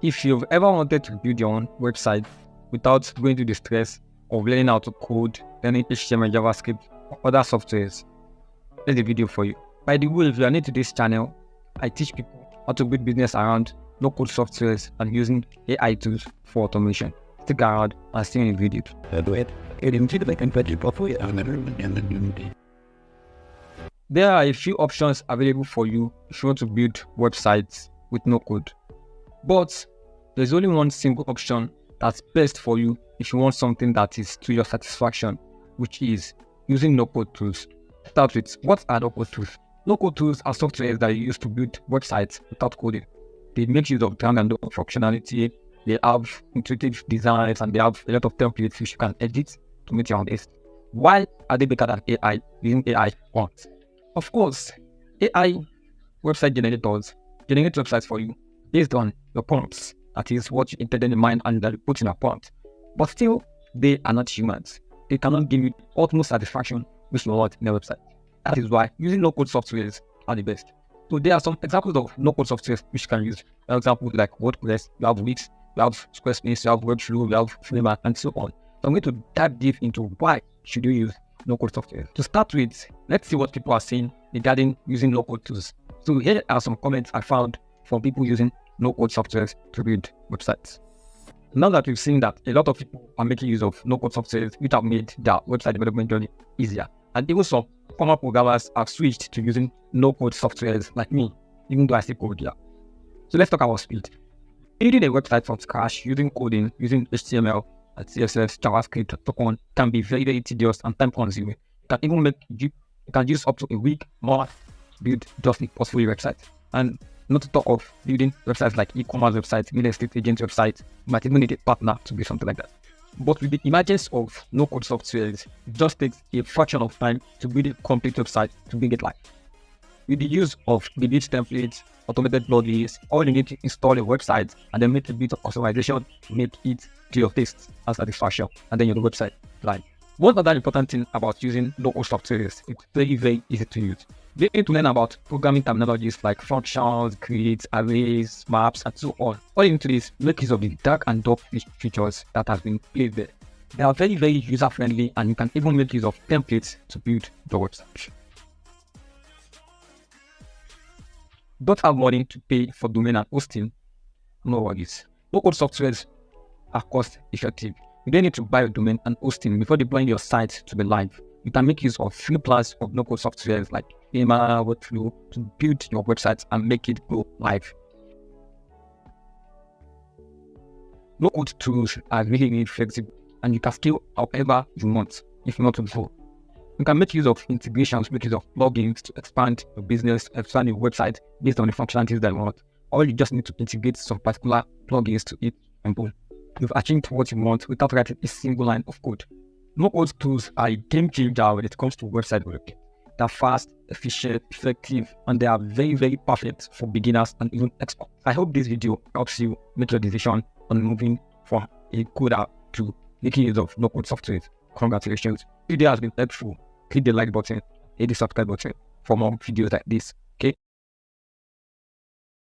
If you've ever wanted to build your own website without going through the stress of learning how to code, learning HTML, JavaScript, or other softwares, there's the video for you. By the way, if you are new to this channel, I teach people how to build business around no-code softwares and using AI tools for automation. Stick around and see in the video. There are a few options available for you if you want to build websites with no code. But there's only one single option that's best for you if you want something that is to your satisfaction, which is using no-code tools. Start with, what are no-code tools? No-code tools are software that you use to build websites without coding. They make use of drag and drop functionality. They have intuitive designs and they have a lot of templates which you can edit to meet your own taste. Why are they better than AI using AI fonts? Of course, AI website generators generate websites for you based on your prompts. That is what you intended in mind and that you put in a prompt. But still, they are not humans. They cannot give you utmost satisfaction which you want in a website. That is why using no-code softwares are the best. So there are some examples of no-code softwares which you can use. For example, like WordPress, you have Wix, you have Squarespace, you have Webflow, you have Flavor, and so on. So I'm going to dive deep into why should you use no-code software. To start with, let's see what people are saying regarding using no-code tools. So here are some comments I found from people using no-code softwares to build websites. Now that we've seen that a lot of people are making use of no-code softwares which have made their website development journey easier, and even some former programmers have switched to using no-code softwares like me, even though I still code here. So let's talk about speed. Building a website from scratch using coding, using HTML, and CSS, JavaScript, and so on can be very, very tedious and time-consuming. You can use up to a week more to build just a portfolio website. And not to talk of building websites like e-commerce websites, real estate agent websites. You might even need a partner to do something like that. But with the emergence of no-code softwares, it just takes a fraction of time to build a complete website to bring it live. With the use of the build templates, automated plugins, all you need to install a website and then make a bit of customization to make it to your taste and satisfaction, and then your website live. One other important thing about using no-code software is it's very, very easy to use. They need to learn about programming terminologies like functions, grids, arrays, maps, and so on. All you need to do is make use of the drag and drop features that has been placed there. They are very, very user-friendly, and you can even make use of templates to build your website. Don't have money to pay for domain and hosting? No worries. No-code softwares are cost-effective. You don't need to buy a domain and hosting before deploying your site to be live. You can make use of free plans of no-code softwares like Flavor, Webflow to build your website and make it go live. No-code tools are really, really flexible, and you can scale however you want if not before. You can make use of integrations, make use of plugins to expand your business, expand your website based on the functionalities that you want. Or you just need to integrate some particular plugins to it and boom, you've achieved what you want without writing a single line of code. No-code tools are a game changer when it comes to website development. They're fast, efficient, effective, and they are very, very perfect for beginners and even experts. I hope this video helps you make your decision on moving from a coder to making use of no-code software. Congratulations. If the video has been helpful, click the like button, hit the subscribe button for more videos like this.